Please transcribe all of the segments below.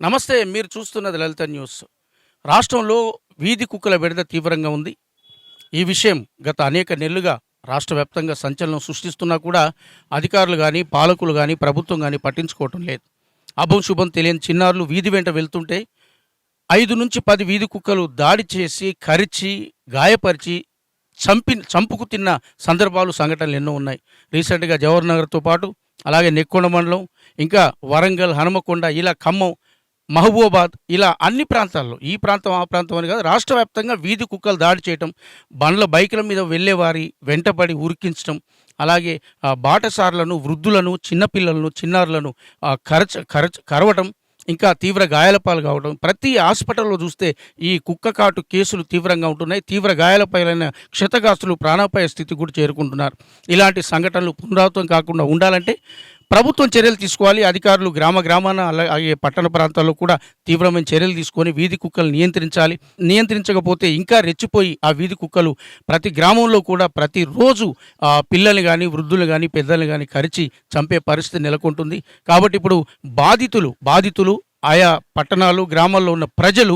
నమస్తే. మీరు చూస్తున్నది లలిత న్యూస్. రాష్ట్రంలో వీధి కుక్కల బెడద తీవ్రంగా ఉంది. ఈ విషయం గత అనేక నెలలుగా రాష్ట్ర వ్యాప్తంగా సంచలనం సృష్టిస్తున్నా కూడా అధికారులు గానీ, పాలకులు గానీ, ప్రభుత్వం గానీ పట్టించుకోవటం లేదు. అభం శుభం తెలియని చిన్నారులు వీధి వెంట వెళ్తుంటే 5-10 వీధి కుక్కలు దాడి చేసి, కరిచి, గాయపరిచి, చంపుకు తిన్న సందర్భాలు, సంఘటనలు ఎన్నో ఉన్నాయి. రీసెంట్‌గా జవహర్ నగర్‌తో పాటు అలాగే నెక్కొండ మండలం, ఇంకా వరంగల్, హనుమకొండ, ఇలా ఖమ్మం, మహబూబాబాద్, ఇలా అన్ని ప్రాంతాల్లో ఈ ప్రాంతం, ఆ ప్రాంతం అని కాదు, రాష్ట్ర వ్యాప్తంగా వీధి కుక్కలు దాడి చేయటం, బైకుల మీద వెళ్ళేవారి వెంటపడి ఉరికించడం, అలాగే బాటసారులను, వృద్ధులను, చిన్నపిల్లలను, చిన్నారులను కరవటం, ఇంకా తీవ్ర గాయాల పాలు కావడం. ప్రతి హాస్పిటల్లో చూస్తే ఈ కుక్క కాటు కేసులు తీవ్రంగా ఉంటున్నాయి. తీవ్ర గాయాలపైన క్షతగాస్తులు ప్రాణాపాయ స్థితి కూడా చేరుకుంటున్నారు. ఇలాంటి సంఘటనలు పునరావృతం కాకుండా ఉండాలంటే ప్రభుత్వం చర్యలు తీసుకోవాలి. అధికారులు గ్రామాన అలాగే పట్టణ ప్రాంతాల్లో కూడా తీవ్రమైన చర్యలు తీసుకొని వీధి కుక్కలు నియంత్రించాలి. నియంత్రించకపోతే ఇంకా రెచ్చిపోయి ఆ వీధి కుక్కలు ప్రతి గ్రామంలో కూడా ప్రతిరోజు పిల్లల్ని కానీ, వృద్ధులు కానీ, పెద్దల్ని కానీ కరిచి చంపే పరిస్థితి నెలకొంటుంది. కాబట్టి ఇప్పుడు బాధితులు ఆయా పట్టణాలు, గ్రామాల్లో ఉన్న ప్రజలు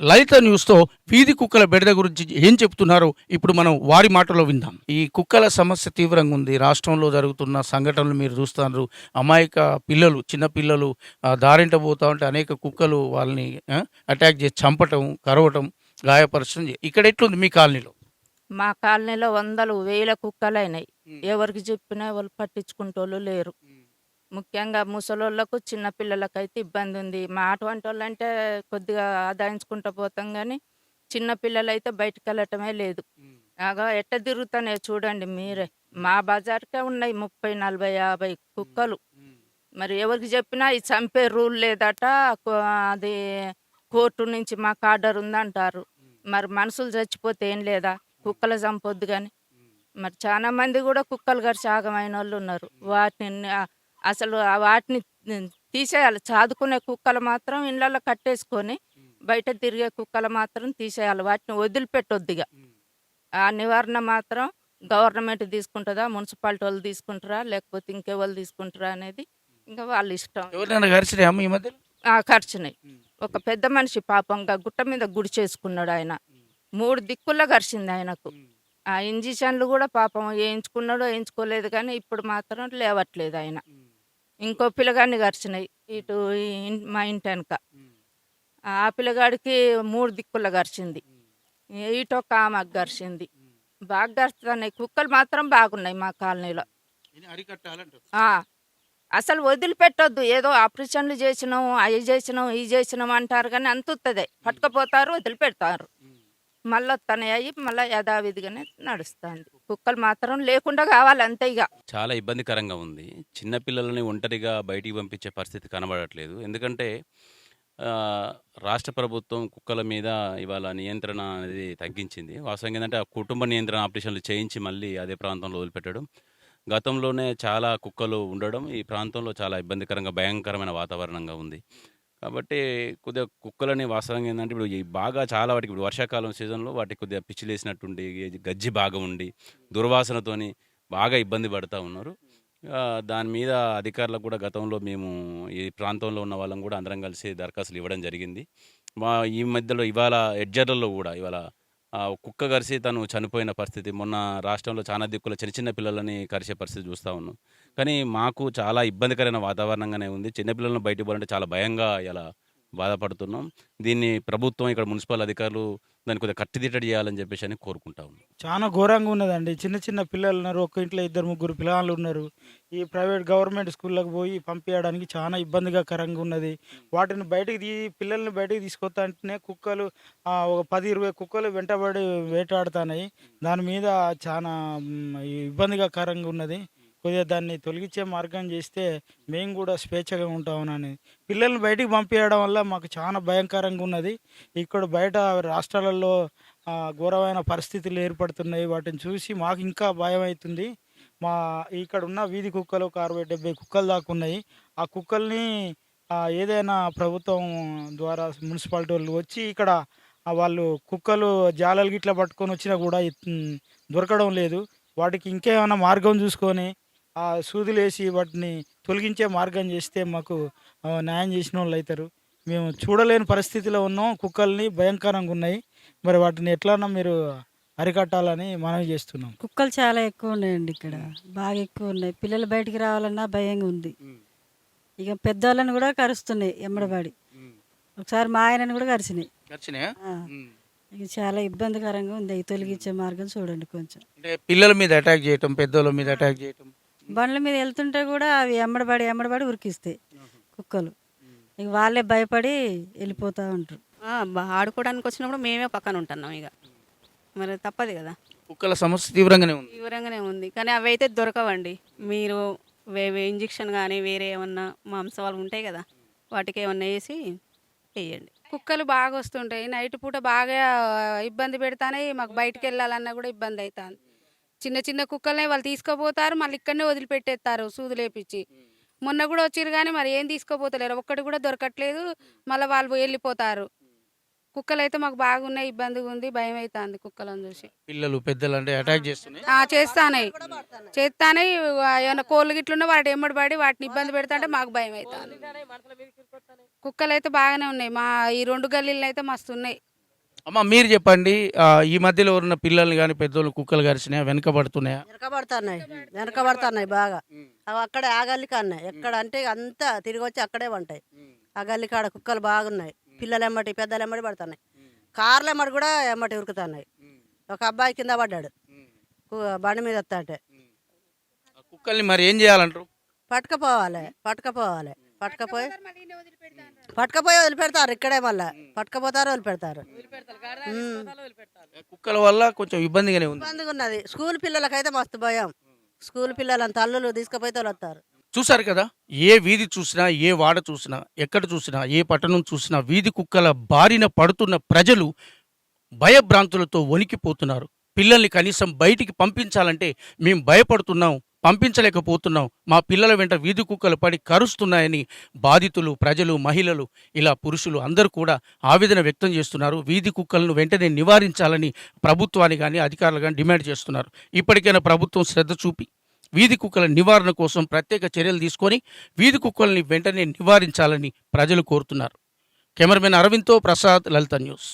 లలిత న్యూస్తో వీధి కుక్కల బెడద గురించి ఏం చెప్తున్నారో ఇప్పుడు మనం వారి మాటలో విందాం. ఈ కుక్కల సమస్య తీవ్రంగా ఉంది. రాష్ట్రంలో జరుగుతున్న సంఘటనలు మీరు చూస్తున్నారు. అమాయక పిల్లలు, చిన్న పిల్లలు దారింట పోతా ఉంటే అనేక కుక్కలు వాళ్ళని అటాక్ చేసి చంపటం, కరవటం, గాయపరచడం. ఇక్కడ ఎట్లుంది మీ కాలనీలో? మా కాలనీలో వందలు వేల కుక్కలైనాయి. ఎవరికి చెప్పినా వాళ్ళు పట్టించుకుంటోళ్ళు లేరు. ముఖ్యంగా ముసలోళ్ళకు, చిన్న పిల్లలకైతే ఇబ్బంది ఉంది. మా అటువంటి వాళ్ళంటే కొద్దిగా ఆదాయించుకుంటూ పోతాం కానీ చిన్న పిల్లలైతే బయటికి వెళ్ళటమే లేదు. ఎట్ట తిరుగుతానే చూడండి మీరే. మా బజార్కే ఉన్నాయి 30, 40, 50 కుక్కలు. మరి ఎవరికి చెప్పినా ఈ చంపే రూల్ లేదట. అది కోర్టు నుంచి మాకు ఆర్డర్ ఉందంటారు. మరి మనుషులు చచ్చిపోతే ఏం లేదా? కుక్కలు చంపొద్దు కానీ. మరి చాలా మంది కూడా కుక్కలు గడిచి ఆగమైన వాళ్ళు ఉన్నారు. వాటిని తీసేయాలి. చాదుకునే కుక్కలు మాత్రం ఇళ్ళల్లో కట్టేసుకొని బయట తిరిగే కుక్కలు మాత్రం తీసేయాలి. వాటిని వదిలిపెట్టొద్దిగా. ఆ నివారణ మాత్రం గవర్నమెంట్ తీసుకుంటుందా, మున్సిపాలిటీ వాళ్ళు తీసుకుంటారా, లేకపోతే ఇంకెవరు తీసుకుంటారా అనేది ఇంకా వాళ్ళ ఇష్టం. ఖర్చునాయి. ఒక పెద్ద మనిషి పాపంగా గుట్ట మీద గుడి చేసుకున్నాడు. ఆయన 3 దిక్కుల్లో కరిచింది ఆయనకు. ఆ ఇంజక్షన్లు కూడా పాపం వేయించుకున్నాడో వేయించుకోలేదు కానీ ఇప్పుడు మాత్రం లేవట్లేదు ఆయన. ఇంకో పిల్లగాడిని కరిచినాయి ఇటు మా ఇంటి వెనక. ఆ పిల్లగాడికి 3 దిక్కుల కరిచింది. ఇటు ఒక ఆమెకు కరిచింది. బాగా కరుస్తున్నాయి. కుక్కలు మాత్రం బాగున్నాయి మా కాలనీలో. అసలు వదిలిపెట్టొద్దు. ఏదో ఆపరేషన్లు చేసినాం, అవి చేసినాం, ఇవి చేసినాం అంటారు కానీ అంతుతుంది. పట్టుకపోతారు, వదిలిపెడతారు. మళ్ళీ వస్తున్నాయి, మళ్ళీ యథావిధిగానే నడుస్తుంది. కుక్కలు మాత్రం లేకుండా కావాలి అంతే. ఇక చాలా ఇబ్బందికరంగా ఉంది. చిన్నపిల్లలని ఒంటరిగా బయటికి పంపించే పరిస్థితి కనబడట్లేదు. ఎందుకంటే రాష్ట్ర ప్రభుత్వం కుక్కల మీద ఇవాళ నియంత్రణ అనేది తగ్గించింది. వాస్తవంగా ఏంటంటే ఆ కుటుంబ నియంత్రణ ఆపరేషన్లు చేయించి మళ్ళీ అదే ప్రాంతంలో వదిలిపెట్టడం. గతంలోనే చాలా కుక్కలు ఉండడం ఈ ప్రాంతంలో చాలా ఇబ్బందికరంగా, భయంకరమైన వాతావరణంగా ఉంది. కాబట్టి కొద్దిగా కుక్కలని వాస్తవంగా ఏంటంటే ఇప్పుడు బాగా చాలా వాటికి ఇప్పుడు వర్షాకాలం సీజన్లో వాటికి కొద్దిగా పిచ్చిలేసినట్టుండి, గజ్జి బాగా ఉండి, దుర్వాసనతోని బాగా ఇబ్బంది పడుతూ ఉన్నారు. దాని మీద అధికారులకు కూడా గతంలో మేము ఈ ప్రాంతంలో ఉన్న వాళ్ళం కూడా అందరం కలిసి దరఖాస్తులు ఇవ్వడం జరిగింది. ఈ మధ్యలో ఇవాళ ఎడ్జర్లలో కూడా ఇవాళ కుక్క కరిసి తను చనిపోయిన పరిస్థితి, మొన్న రాష్ట్రంలో చాలా దిక్కుల చిన్న చిన్న పిల్లలని కరిసే పరిస్థితి చూస్తూ ఉన్నాం. కానీ మాకు చాలా ఇబ్బందికరమైన వాతావరణంగానే ఉంది. చిన్నపిల్లలను బయటకు పోవాలంటే చాలా భయంగా ఇలా బాధపడుతున్నాం. దీన్ని ప్రభుత్వం, ఇక్కడ మున్సిపల్ అధికారులు దాన్ని కొద్దిగా కట్టుదిట్టడి చేయాలని చెప్పేసి అని కోరుకుంటా ఉన్నాం. చాలా ఘోరంగా ఉన్నదండి. చిన్న చిన్న పిల్లలు ఉన్నారు. ఒక్క ఇంట్లో 2, 3 పిల్లలు ఉన్నారు. ఈ ప్రైవేట్ గవర్నమెంట్ స్కూళ్ళకి పోయి పంపించడానికి చాలా ఇబ్బందికరంగా ఉన్నది. వాటిని పిల్లల్ని బయటికి తీసుకొస్తంటేనే కుక్కలు ఒక 10, 20 కుక్కలు వెంటబడి వేటాడుతున్నాయి. దాని మీద చాలా ఇబ్బందికరంగా ఉన్నది. కొద్దిగా దాన్ని తొలగించే మార్గం చేస్తే మేము కూడా స్వేచ్ఛగా ఉంటామని. పిల్లల్ని బయటికి పంపించడం వల్ల మాకు చాలా భయంకరంగా ఉన్నది. ఇక్కడ బయట రాష్ట్రాలలో ఘోరమైన పరిస్థితులు ఏర్పడుతున్నాయి. వాటిని చూసి మాకు ఇంకా భయం అవుతుంది. ఇక్కడ ఉన్న వీధి కుక్కలు ఒక 60-70 కుక్కలు దాకా ఉన్నాయి. ఆ కుక్కల్ని ఏదైనా ప్రభుత్వం ద్వారా మున్సిపాలిటీ వాళ్ళు వచ్చి ఇక్కడ వాళ్ళు కుక్కలు జాలలు గిట్లా పట్టుకొని వచ్చినా కూడా దొరకడం లేదు. వాటికి ఇంకేమైనా మార్గం చూసుకొని సూదులేసి వాటిని తొలగించే మార్గం చేస్తే మాకు న్యాయం చేసిన వాళ్ళు అవుతారు. మేము చూడలేని పరిస్థితిలో ఉన్నాం. కుక్కల్ని భయంకరంగా ఉన్నాయి. మరి వాటిని ఎట్లన్నా మీరు అరికట్టాలని మనవి చేస్తున్నాం. కుక్కలు చాలా ఎక్కువ ఉన్నాయండి ఇక్కడ, బాగా ఎక్కువ ఉన్నాయి. పిల్లలు బయటికి రావాలన్నా భయంగా ఉంది. ఇక పెద్దవాళ్ళని కూడా కరుస్తున్నాయి ఎమ్మడబడి. ఒకసారి మా ఆయనని కూడా కరిచినాయి. వచ్చినాయా? ఆ, ఇక చాలా ఇబ్బందికరంగా ఉంది. అవి తొలగించే మార్గం చూడండి కొంచెం. అంటే పిల్లల మీద అటాక్ చేయటం, పెద్దోళ్ళ మీద అటాక్ చేయటం. బండ్ల మీద వెళ్తుంటే కూడా అవి ఎమ్మడబడి ఉరికిస్తాయి కుక్కలు. ఇక వాళ్ళే భయపడి వెళ్ళిపోతూ ఉంటారు. ఆడుకోవడానికి వచ్చినప్పుడు మేమే పక్కన ఉంటున్నాం ఇక, మరి తప్పదు కదా. కుక్కల సమస్య తీవ్రంగానే ఉంది. తీవ్రంగానే ఉంది, కానీ అవి అయితే దొరకవండి. మీరు ఇంజెక్షన్ కానీ వేరే ఏమన్నా మాంసాలు ఉంటాయి కదా, వాటికి ఏమన్నా వేసి వేయండి. కుక్కలు బాగా వస్తుంటాయి, నైట్ పూట బాగా ఇబ్బంది పెడతానే, మాకు బయటికి వెళ్ళాలన్నా కూడా ఇబ్బంది అవుతుంది. చిన్న చిన్న కుక్కలనే వాళ్ళు తీసుకుపోతారు, మళ్ళీ ఇక్కడనే వదిలిపెట్టేస్తారు సూదులేపించి. మొన్న కూడా వచ్చిర్రు కానీ మరి ఏం తీసుకోపోతలేరు, ఒక్కటి కూడా దొరకట్లేదు, మళ్ళీ వాళ్ళు వెళ్ళిపోతారు. కుక్కలు అయితే మాకు బాగున్నాయి, ఇబ్బందిగా ఉంది, భయం అవుతుంది కుక్కలను చూసి. పిల్లలు పెద్దలు అంటే అటాక్ చేస్తున్నాయి. చేస్తానే ఏమైనా కోళ్ళు గిట్లున్నా వాటి ఎమ్మడి పడి వాటిని ఇబ్బంది పెడతా అంటే మాకు భయం అవుతుంది. కుక్కలు అయితే బాగానే ఉన్నాయి, మా ఈ 2 గల్లీలు అయితే మస్తు ఉన్నాయి. అమ్మ మీరు చెప్పండి, ఈ మధ్యలో ఉన్న పిల్లల్ని కానీ పెద్దోళ్ళు కుక్కలు కరిచినాయా, వెనకబడుతున్నాయా? వెనకబడుతున్నాయి బాగా. అవి అక్కడే ఆ గల్లి కాన్నాయి, ఎక్కడ అంటే అంతా తిరిగి వచ్చి అక్కడే ఉంటాయి. ఆ గల్లి కాడ కుక్కలు బాగున్నాయి. పిల్లలు ఎమ్మటి పెద్దలు ఎమ్మటి పడుతున్నాయి, కార్లు ఎమ్మటి కూడా ఎమ్మటి ఉరుకుతున్నాయి. ఒక అబ్బాయి కింద పడ్డాడు బండి మీద వస్తా అంటే. కుక్కల్ని మరి ఏం చేయాలంటారు? పట్టుకపోయి వదిలిపెడతారు. ఇక్కడే మళ్ళీ పట్టుకపోతారు, వదిలిపెడతారు. కుక్కల వల్ల కొంచెం ఇబ్బందిగానే ఉంది. ఇబ్బందిగా ఉన్నది. స్కూల్ పిల్లలకైతే మస్తు భయం. స్కూల్ పిల్లలని తల్లులు తీసుకుపోతే వస్తారు. చూసారు కదా, ఏ వీధి చూసినా, ఏ వాడ చూసినా, ఎక్కడ చూసినా, ఏ పట్టణం చూసినా వీధి కుక్కల బారిన పడుతున్న ప్రజలు భయభ్రాంతులతో వణికిపోతున్నారు. పిల్లల్ని కనీసం బయటికి పంపించాలంటే మేము భయపడుతున్నాం, పంపించలేకపోతున్నాం, మా పిల్లల వెంట వీధి కుక్కలు పడి కరుస్తున్నాయని బాధితులు, ప్రజలు, మహిళలు, ఇలా పురుషులు అందరూ కూడా ఆవేదన వ్యక్తం చేస్తున్నారు. వీధి కుక్కలను వెంటనే నివారించాలని ప్రభుత్వాన్ని కానీ అధికారులు కానీ డిమాండ్ చేస్తున్నారు. ఇప్పటికైనా ప్రభుత్వం శ్రద్ధ చూపి వీధి కుక్కల నివారణ కోసం ప్రత్యేక చర్యలు తీసుకొని వీధి కుక్కల్ని వెంటనే నివారించాలని ప్రజలు కోరుతున్నారు. కెమెరామెన్ అరవింద్తో ప్రసాద్, లలిత న్యూస్.